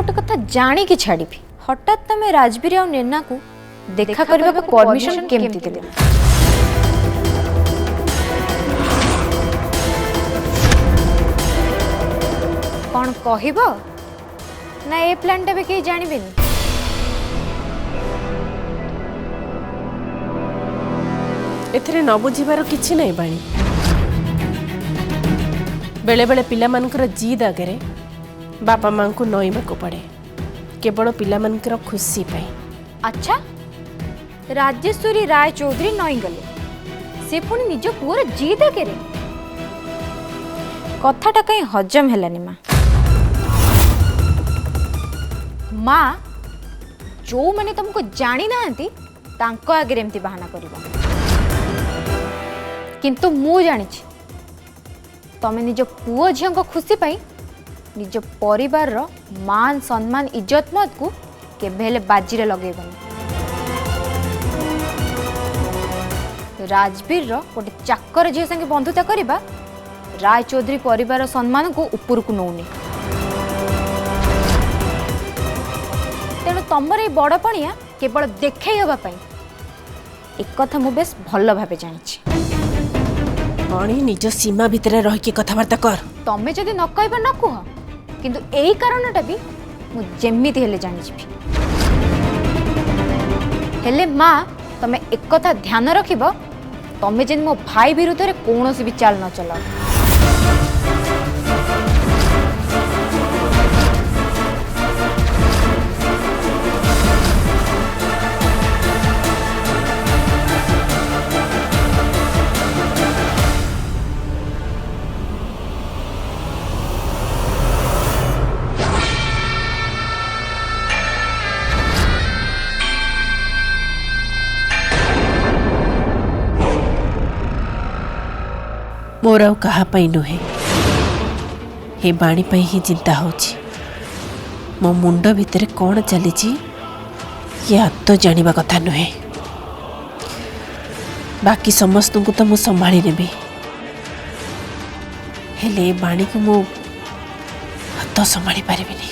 गोटे कथा जानी कि छाड़ी हठात तमे राजवीर और नेना को देखा करबा को परमिशन केमती देले? कौन कहबो ना ए प्लान टा भी कहीं जानिबेनी? एथरे न बुझीबार किछि नहीं बाणी। बेले बेले पिला मानकर जिद आगे बापा माँ को नईबा को पड़े केवल पिला मानकर खुशी पाई। अच्छा राजेश्वरी राय चौधरी नई गले से पुणी निज पुअर जिद आगे कथाटा कहीं हजम हेलानी माँ जो मैंने तुमको जानी नांती तांको आगे एमती बहाना करिबा किंतु मु जानी तमें निज पुओ झील को खुशी पाई निज परिवार रो मान सम्मान इज्जत मत को केबेले बाजी लगेबनी। राजवीर रो गोटे चाकर झील संगे बंधुता करबा राय चौधरी परिवार सम्मान को ऊपर को नौनी। तेणु तमर ये बड़ पणिया केवल देखई हवा पाई एक कथा मु बेस भल भाबे जानिछि। पानी निज सीमा भितर रह के कथबार्ता कर। तमें जदि न कहबा न कह किंतु एही कारणटा भी मु जेमिति हेले जानि जिबी। हेले माँ तमें एक कथा ध्यान रखिबो तमें जेन मो भाई विरुद्ध रे कोनोसी भी चाल न चलाओ। मोर आउ कहा नुहे हे बाणी पई ही चिंता होची। मो मुंड भितर कौन चली ये आत्तो जानिबा कथा नुहे। बाकी समस्त को तो मु संभाली नेबी हेले बाणी को मु हाथ संभाली पारिबिनी।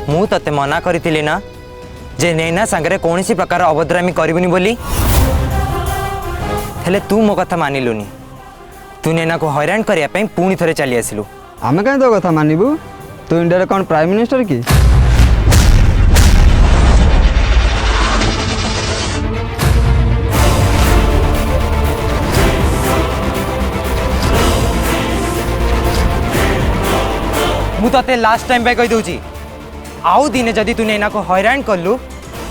मु तते मना करी ना जे नैना सांगरे कौन सी प्रकार अभद्रामी करबुनी बोली हेले तू मो कथा मानिलुनी। तू नैना को हैरान करिया पई पुणी थरे चली आसिलु। आमे कहीं तो कथा मानिबू? तू इंडिया कौन प्राइम मिनिस्टर की? मु तते लास्ट टाइम पे कहि दउची आउ दिने जदि तू नैना को हैरान कलु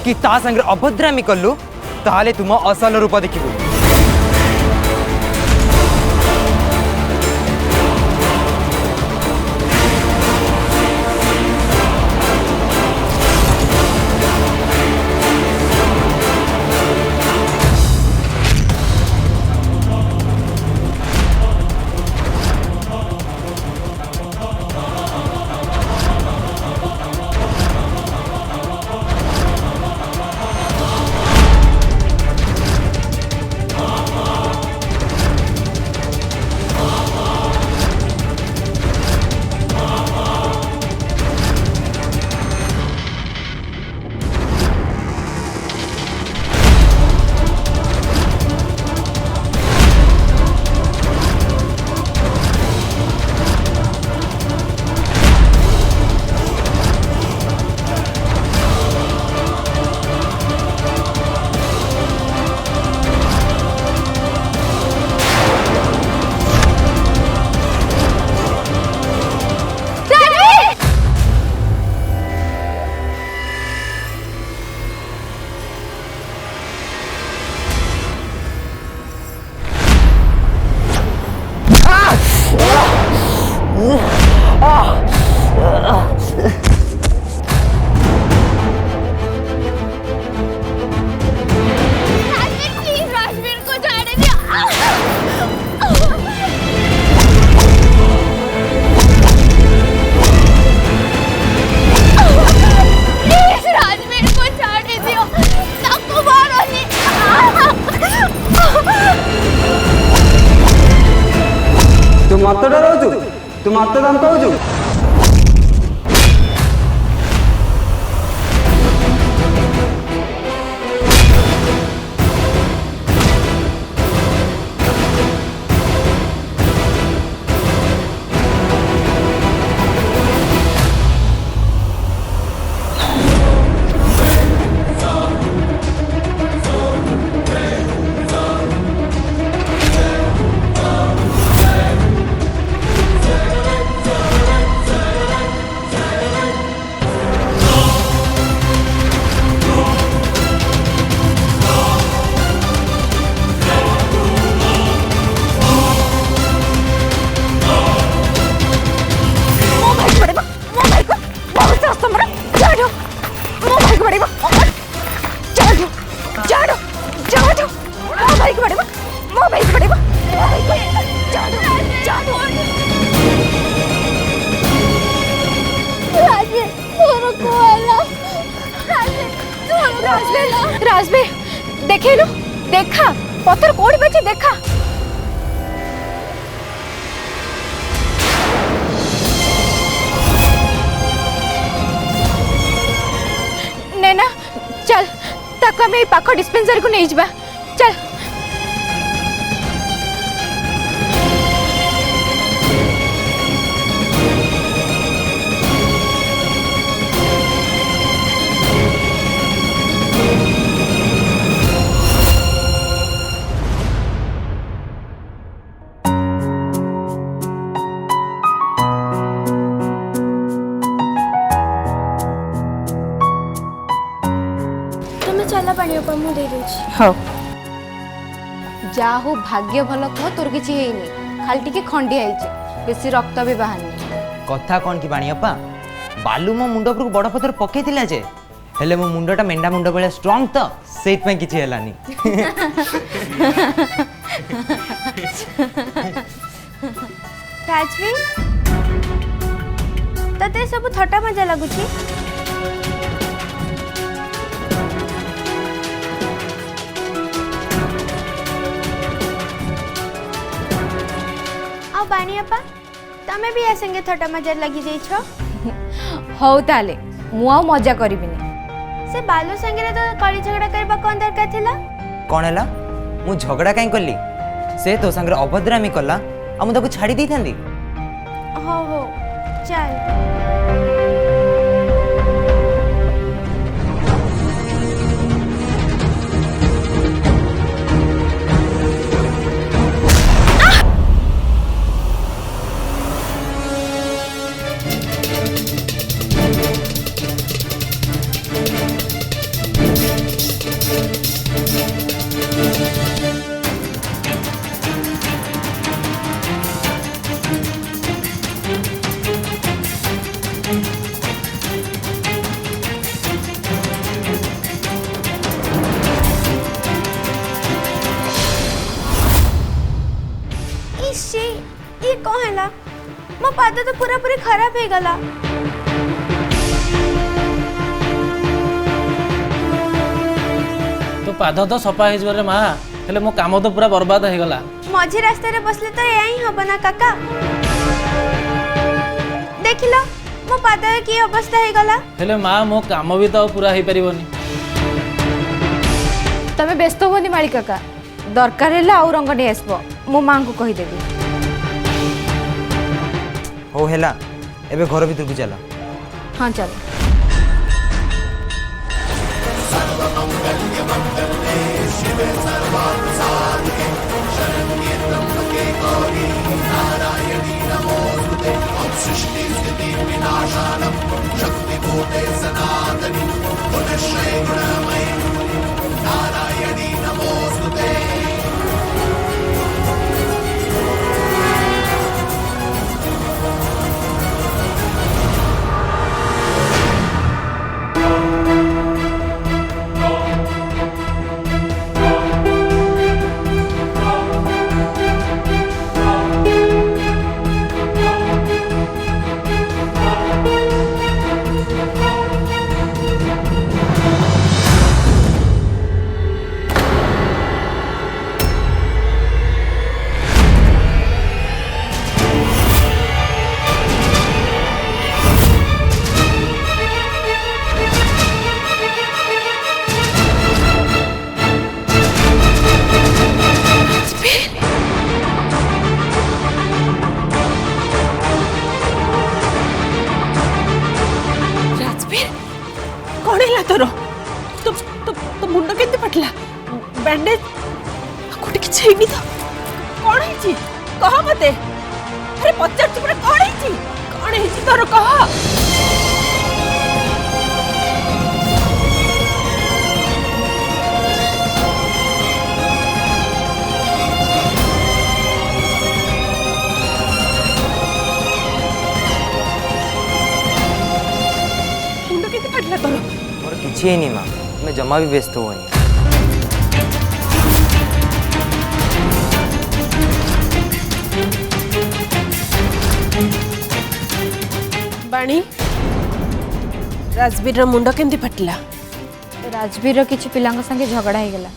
कि ता संगे अभद्रामी कलु ताले तुम असल रूप देखिबु। मत धमकाउछु। राजबे देखेलु देखा पत्थर कोड़ी बचे देखा नैना चल ताको हमें पाख डिस्पेंसरी को नहीं जावा चल चला पानी ऊपर मु दे दूची हाँ जा हो भाग्य भल कह तोर किसी है खाली टिके खंडी आईचे बेसी रक्त भी बाहरनी कथा कौन की बाणीअप्पा बालू मो मुंड पर बड़ पत्थर पकई जे हेले मो मुंडटा मेंढा मुंड बेले स्ट्रांग तो सेट में किछि हेलानी राजवी तते सब थट्टा मजा लागुची आ बाणीअप्पा तमे भी आ संगे थट्टा मजा लगी जाई छ हौ ताले मु आ मजा करिबिनी से बालू संगे तो कड़ी झगड़ा करबा कोन दरकार थिला कौन है मु झगड़ा कहीं कली से तो संगे अभद्रामी कला आ मु ताको छाड़ी दी थांदी हो चल ये कौन है मो पाद तो पूरा पूरी खराब हो गला तो पाद तो सफा हो रे माँ हेले मो काम तो पूरा बर्बाद हो गला मझी रास्ता रे बसले तो यही हम ना काका देख लो मो पाद की अवस्था हो गला हेले माँ मो काम भी तो पूरा हो पारिबनी तमे व्यस्त होनी माली काका दरकार है आउ रंग नहीं आसब मो माँ को कहीदेवी हो हेला एबे घर भीतर को चला हाँ चलो फाटला बैंडेज कोटी किछ हेनी तो कोन हेची कह मते अरे पचार तुमरे कोन हेची तोर कह मुंड केते फाटला तोर मोर किछि ही नहीं माँ, मैं जमा भी व्यस्त होनी। बाणी राजवीर मुंड केमती फाटला राजवीर किछि पिलांग संगे झगड़ा हो गला।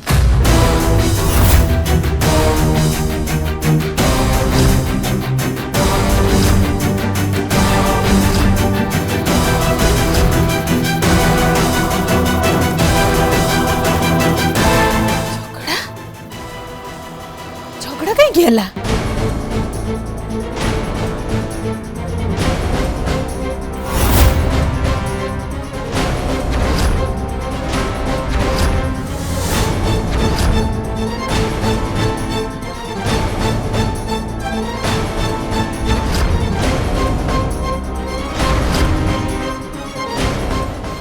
झगड़ा कहीं गेला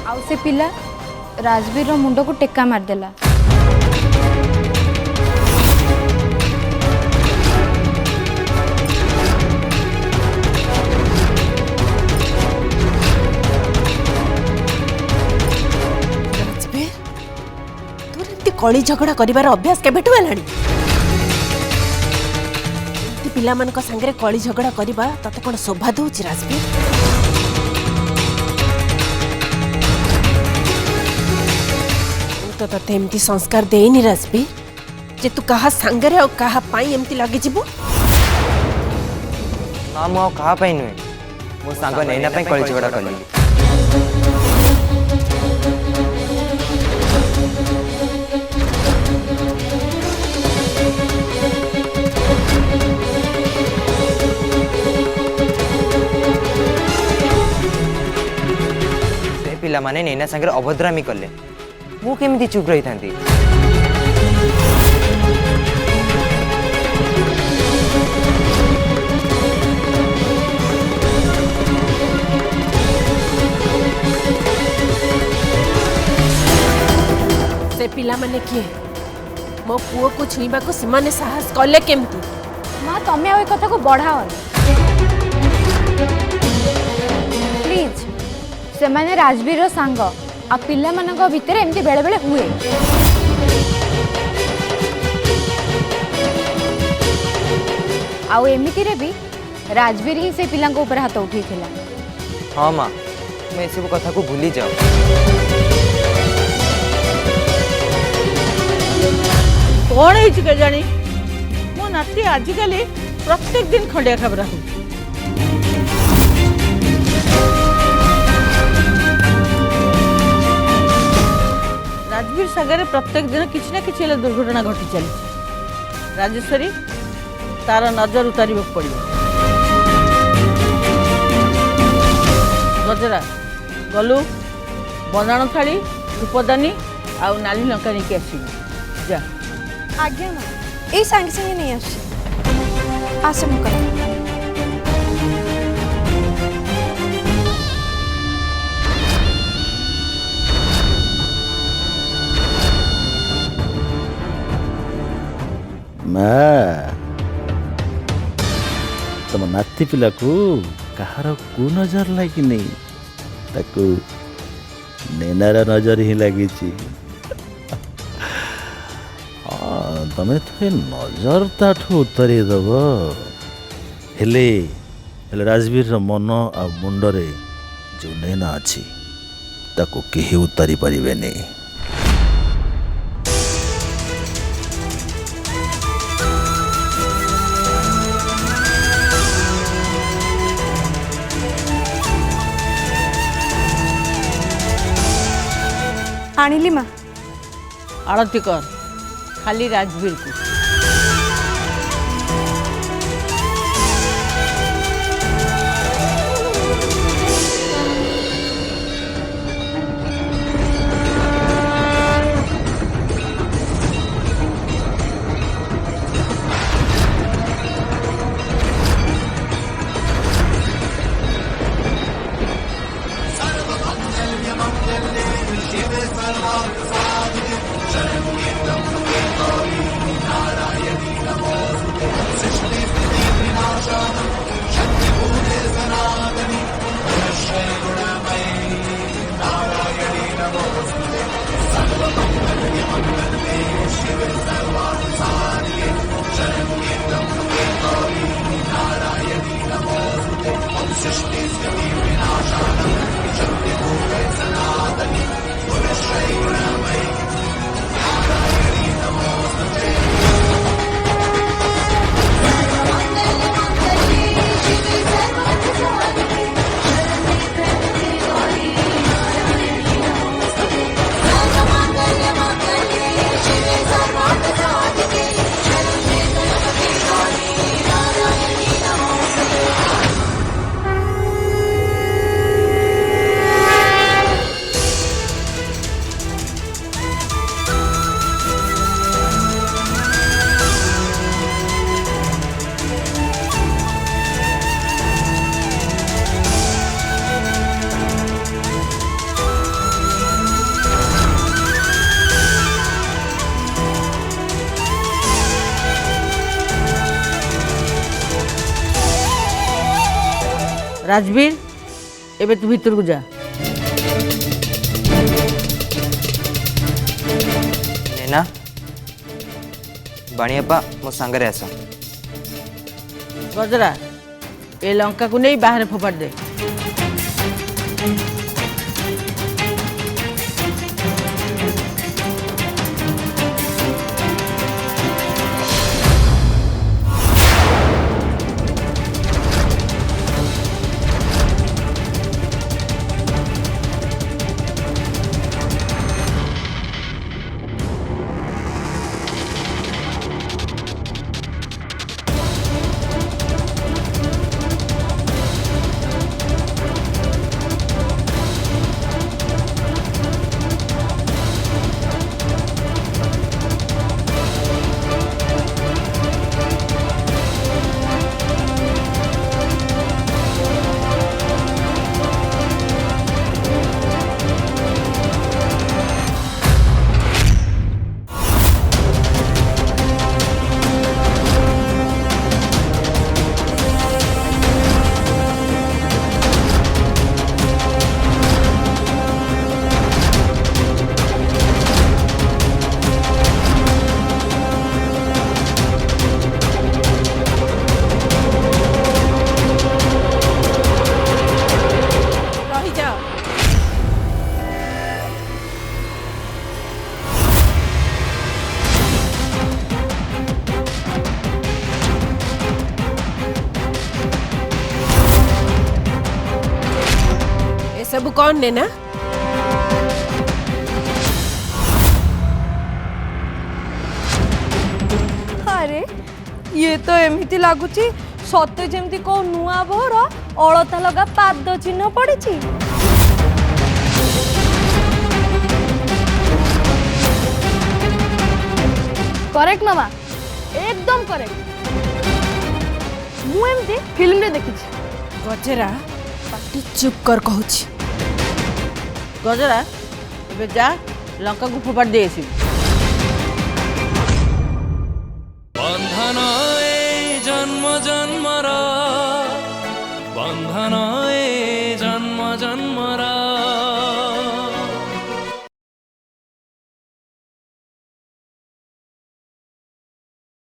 आउ से पिला राजवीर मुंड को टेक्का मारदेला। राजवीर तोर एमती कली झगड़ा करिवार अभ्यास केबेठु हेलानी पिला मानक संगे कली झगड़ा करबा तते कोन शोभा दउची राजवीर तो तते एमती संस्कार देनी राजवीर जे तू कहा संगरे और कहा पाई एमती लगे जीवु माँ मु कहा पाई नुहे मो सांग नैना पाई कली झगड़ा कली। से पिला माने नैना संगे अभद्रामी कले मु केमिति चुप रही थांती। से पिला माने किए मो पुओ को छुईबा को सिमाने साहस कले केमती माँ तमें आ कथा को बढ़ाओ प्लीज से माने राजवीर सांग आ पिला मानक भितर एमती बेले बेले हुए। आउ एमिति रे भी राजवीर ही से पिला ऊपर हाथ उठी थिला। हाँ माँ मैं सब कथा को भूली जाओ। कौन है के जानी मो नाती आजिकल प्रत्येक दिन खंडिया खबरा हो राजवीर सागर प्रत्येक दिन किसी ना किसी दुर्घटना घटी चली राजेश्वरी तार नजर उतार पड़ो गजरा गलु बंदाण थाली धूपदानी आउ नाली लंका नहीं आसबू जा। आज्ञा माँ यही सांगे सांगे नहीं आस मुकर तुम नाती पिला को कहार को नजर लगी नहीं ताकू नैनार नजर ही लगी तमें थे नजर ताठू उतरी दब हेले राजवीर मन आ मुंडरे जो नैना अच्छी ताको केही उतारी पारिबे नहीं। आनिली माँ आरती कर खाली राजवीर को राजवीर एबे तू भीतर को जा। नैना बाणीअप्पा मो सांगरे आस। गजरा ए लंका को नहीं बाहर फोपाड़ दे। सब कौन ने ना? अरे ये तो एमती लगुच सते जमती को नुआ बोर अलता लगा पाद चिन्ह पड़ी। करेक्ट मामा एकदम करेक्ट। मु एमती फिल्म रे देखी। गजरा पाटी चुप कर कहूची। गजरा एबे जा लंका को फोपाड़ दे आसी। बंधन ए जन्म जन्मरा बंधन ए जन्म जन्मरा